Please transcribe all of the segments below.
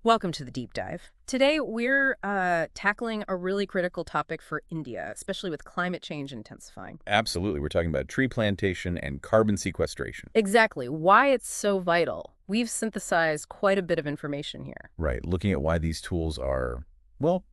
Welcome to the deep dive. Today, we're tackling a really critical topic for India, especially with climate change intensifying. Absolutely. We're talking about tree plantation and carbon sequestration. Exactly why it's so vital. We've synthesized quite a bit of information here. Right. Looking at why these tools are, well,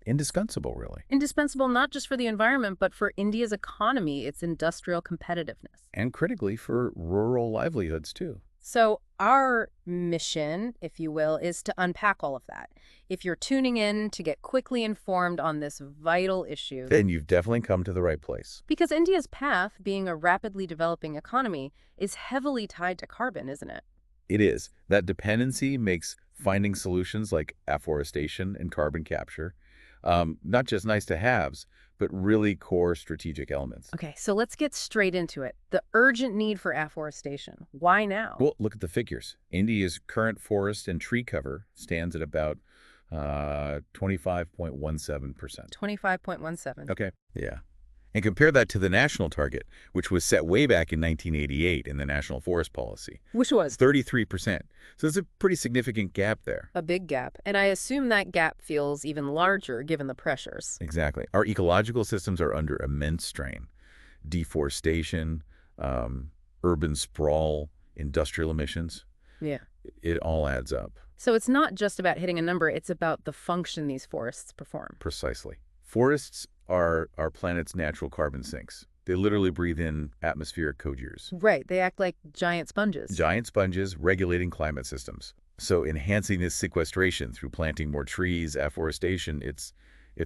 indispensable, really. Indispensable not just for the environment, but for India's economy, its industrial competitiveness. And critically for rural livelihoods, too. So, our mission, if you will, is to unpack all of that. If you're tuning in to get quickly informed on this vital issue, Then you've definitely come to the right place. because India's path, being a rapidly developing economy, is heavily tied to carbon, isn't it? It is. That dependency makes finding solutions like afforestation and carbon capture not just nice to haves, but really core strategic elements. Okay, so let's get straight into it. The urgent need for afforestation. Why now? Well, look at the figures. India's current forest and tree cover stands at about 25.17%. 25.17. Okay. Yeah. And compare that to the national target, which was set way back in 1988 in the National Forest Policy, Which was 33%. So there's a pretty significant gap there. a big gap. And I assume that gap feels even larger given the pressures. Exactly. Our ecological systems are under immense strain. Deforestation, urban sprawl, industrial emissions, Yeah. it all adds up. So it's not just about hitting a number, it's about the function these forests perform. Precisely. Forests are our planet's natural carbon sinks. They literally breathe in atmospheric cogears. Right, they act like giant sponges. Giant sponges regulating climate systems. So enhancing this sequestration through planting more trees, afforestation, it's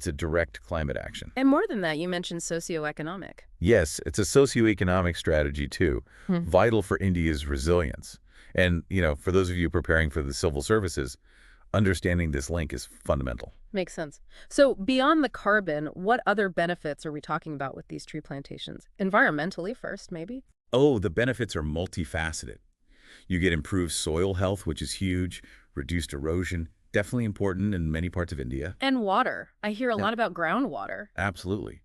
a direct climate action. And more than that, you mentioned socioeconomic. Yes, it's a socioeconomic strategy too, Hmm. vital for India's resilience. And, for those of you preparing for the civil services, understanding this link is fundamental. Makes sense. So beyond the carbon, what other benefits are we talking about with these tree plantations? Environmentally first, maybe? Oh, the benefits are multifaceted. You get improved soil health, which is huge, reduced erosion, definitely important in many parts of India. And water. I hear a Yeah. lot about groundwater. Absolutely.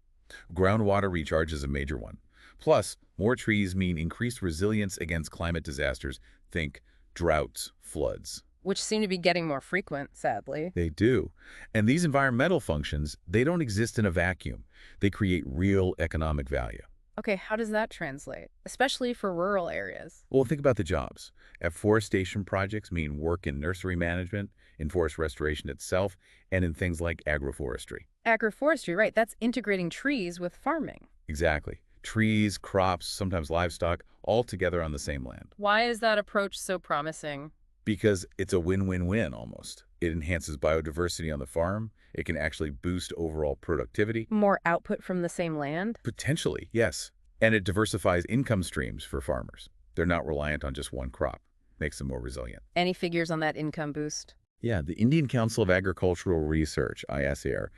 Groundwater recharge is a major one. Plus, more trees mean increased resilience against climate disasters. Think droughts, floods. Which seem to be getting more frequent, sadly. They do. And these environmental functions, they don't exist in a vacuum. They create real economic value. Okay, how does that translate? Especially for rural areas. Well, think about the jobs. Afforestation projects mean work in nursery management, in forest restoration itself, and in things like agroforestry. Agroforestry, right, that's integrating trees with farming. Exactly. Trees, crops, sometimes livestock, all together on the same land. Why is that approach so promising? Because it's a win-win-win almost. It enhances biodiversity on the farm. It can actually boost overall productivity. More output from the same land? Potentially, yes. And it diversifies income streams for farmers. They're not reliant on just one crop. Makes them more resilient. Any figures on that income boost? Yeah, the Indian Council of Agricultural Research, ISAR,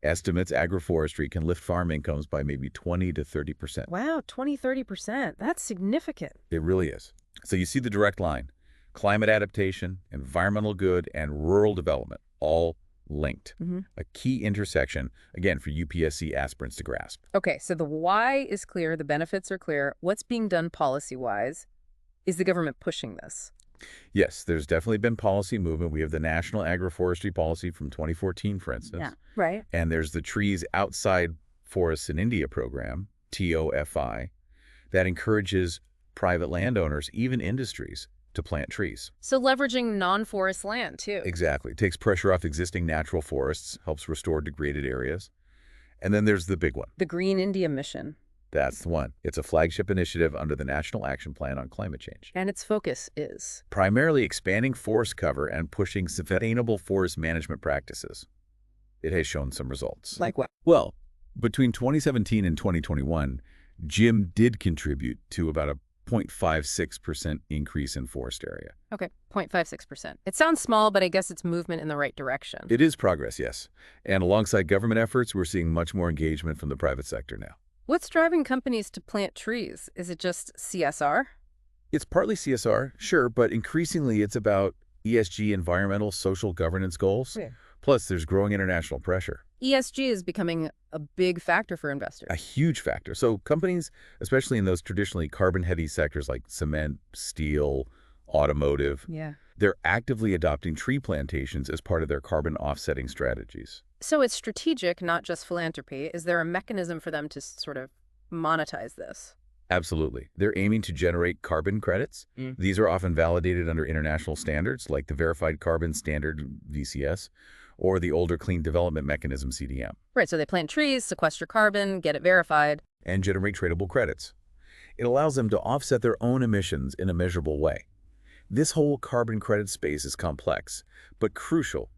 estimates agroforestry can lift farm incomes by maybe 20 to 30%. Wow, 20, 30%. That's significant. It really is. So you see the direct line. Climate adaptation, environmental good, and rural development, all linked. A key intersection, again, for UPSC aspirants to grasp. Okay, so the why is clear, the benefits are clear. What's being done policy-wise? Is the government pushing this? Yes, there's definitely been policy movement. We have the National Agroforestry Policy from 2014, for instance. Yeah, right. And there's the Trees Outside Forests in India program, TOFI, that encourages private landowners, even industries, to plant trees. So leveraging non-forest land, too. Exactly. It takes pressure off existing natural forests, helps restore degraded areas. And then there's the big one. The Green India Mission. That's the one. It's a flagship initiative under the National Action Plan on Climate Change. And its focus is? Primarily expanding forest cover and pushing sustainable forest management practices. It has shown some results. Like what? Well, between 2017 and 2021, Jim did contribute to about a 0.56% increase in forest area. Okay, 0.56%. It sounds small, but I guess it's movement in the right direction. It is progress, yes. And alongside government efforts, we're seeing much more engagement from the private sector now. What's driving companies to plant trees? Is it just CSR? It's partly CSR, sure, but increasingly it's about ESG, environmental, social governance goals. Yeah. Plus, there's growing international pressure. ESG is becoming a big factor for investors. A huge factor. So companies, especially in those traditionally carbon-heavy sectors like cement, steel, automotive. Yeah. They're actively adopting tree plantations as part of their carbon offsetting strategies. So it's strategic, not just philanthropy. Is there a mechanism for them to sort of monetize this? Absolutely. They're aiming to generate carbon credits. These are often validated under international standards like the Verified Carbon Standard, VCS, or the older Clean Development Mechanism, CDM, Right, so they plant trees, sequester carbon, get it verified. and generate tradable credits. It allows them to offset their own emissions in a measurable way. This whole carbon credit space is complex, but crucial.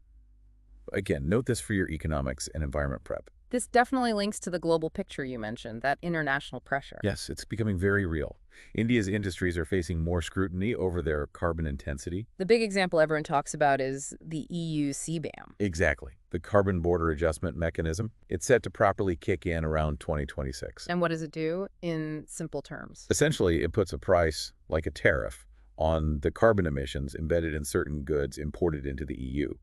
Again, note this for your economics and environment prep. This definitely links to the global picture you mentioned, that international pressure. Yes, it's becoming very real. India's industries are facing more scrutiny over their carbon intensity. The big example everyone talks about is the EU CBAM. Exactly. The Carbon Border Adjustment Mechanism. It's set to properly kick in around 2026. And what does it do in simple terms? Essentially, it puts a price, like a tariff, on the carbon emissions embedded in certain goods imported into the EU.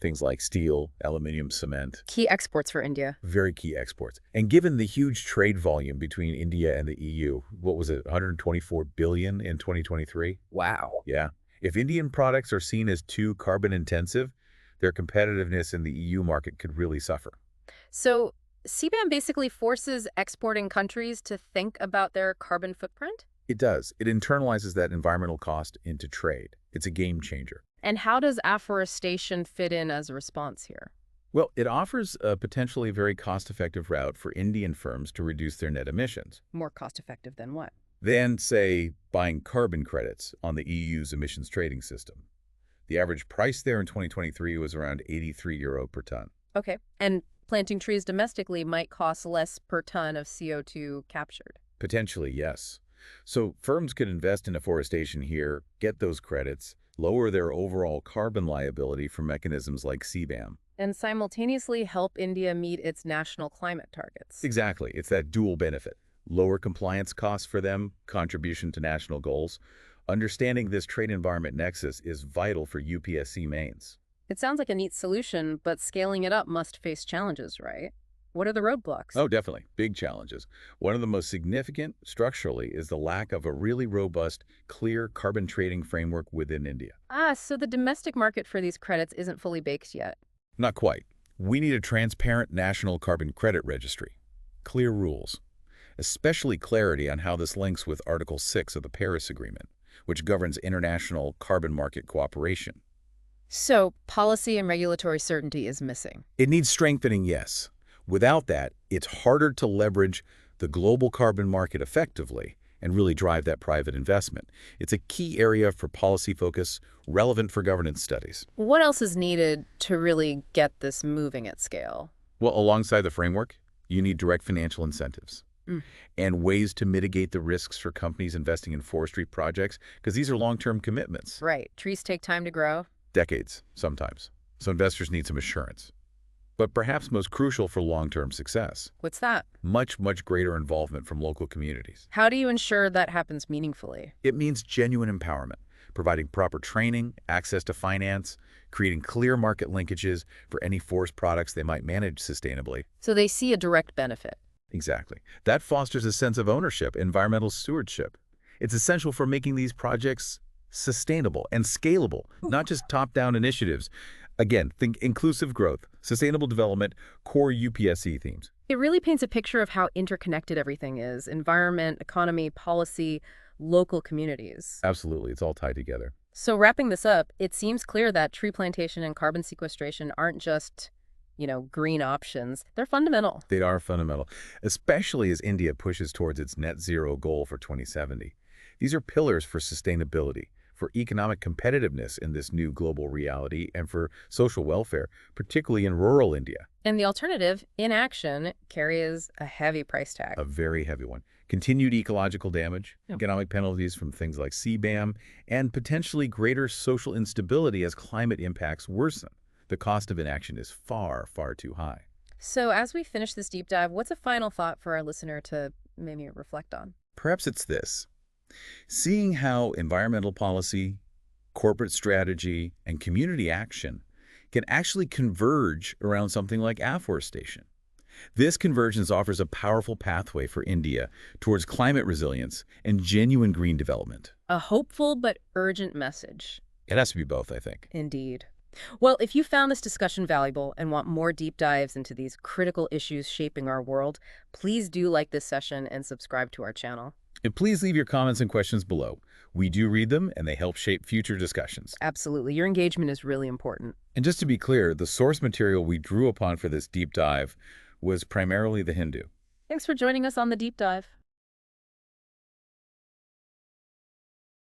Things like steel, aluminum, cement. Key exports for India. Very key exports. And given the huge trade volume between India and the EU, what was it, 124 billion in 2023? Wow. Yeah. If Indian products are seen as too carbon intensive, their competitiveness in the EU market could really suffer. So CBAM basically forces exporting countries to think about their carbon footprint? It does. It internalizes that environmental cost into trade. It's a game changer. And how does afforestation fit in as a response here? Well, it offers a potentially very cost-effective route for Indian firms to reduce their net emissions. More cost-effective than what? Than, say, buying carbon credits on the EU's emissions trading system. The average price there in 2023 was around €83 per ton. Okay. And planting trees domestically might cost less per ton of CO2 captured. Potentially, yes. So firms could invest in afforestation here, get those credits, lower their overall carbon liability from mechanisms like CBAM. And simultaneously help India meet its national climate targets. Exactly. It's that dual benefit. Lower compliance costs for them, contribution to national goals. Understanding this trade environment nexus is vital for UPSC mains. It sounds like a neat solution, but scaling it up must face challenges, right? What are the roadblocks? Oh, definitely. Big challenges. One of the most significant structurally is the lack of a really robust, clear carbon trading framework within India. So the domestic market for these credits isn't fully baked yet. Not quite. We need a transparent national carbon credit registry. Clear rules. Especially clarity on how this links with Article 6 of the Paris Agreement, which governs international carbon market cooperation. So policy and regulatory certainty is missing. It needs strengthening, yes. Without that, it's harder to leverage the global carbon market effectively and really drive that private investment. It's a key area for policy focus, relevant for governance studies. What else is needed to really get this moving at scale? Well, alongside the framework, you need direct financial incentives and ways to mitigate the risks for companies investing in forestry projects, because these are long-term commitments. Right. Trees take time to grow. Decades, sometimes. So investors need some assurance. But perhaps most crucial for long-term success, What's that? much, much greater involvement from local communities. How do you ensure that happens meaningfully? It means genuine empowerment, providing proper training, access to finance, creating clear market linkages for any forest products they might manage sustainably. So they see a direct benefit. Exactly. That fosters a sense of ownership, environmental stewardship. It's essential for making these projects sustainable and scalable, not just top-down initiatives. Again, think inclusive growth, sustainable development, core UPSC themes. It really paints a picture of how interconnected everything is: environment, economy, policy, local communities. Absolutely. It's all tied together. So wrapping this up, it seems clear that tree plantation and carbon sequestration aren't just, green options. They're fundamental. They are fundamental, especially as India pushes towards its net zero goal for 2070. These are pillars for sustainability, for economic competitiveness in this new global reality, and for social welfare, particularly in rural India. And the alternative, inaction, carries a heavy price tag. A very heavy one. Continued ecological damage, economic penalties from things like CBAM, and potentially greater social instability as climate impacts worsen. The cost of inaction is far, far too high. So as we finish this deep dive, what's a final thought for our listener to maybe reflect on? Perhaps it's this. Seeing how environmental policy, corporate strategy, and community action can actually converge around something like afforestation. This convergence offers a powerful pathway for India towards climate resilience and genuine green development. A hopeful but urgent message. It has to be both, I think. Indeed. Well, if you found this discussion valuable and want more deep dives into these critical issues shaping our world, please do like this session and subscribe to our channel. And please leave your comments and questions below. We do read them, and they help shape future discussions. Absolutely. Your engagement is really important. And just to be clear, the source material we drew upon for this deep dive was primarily the Hindu. Thanks for joining us on the deep dive.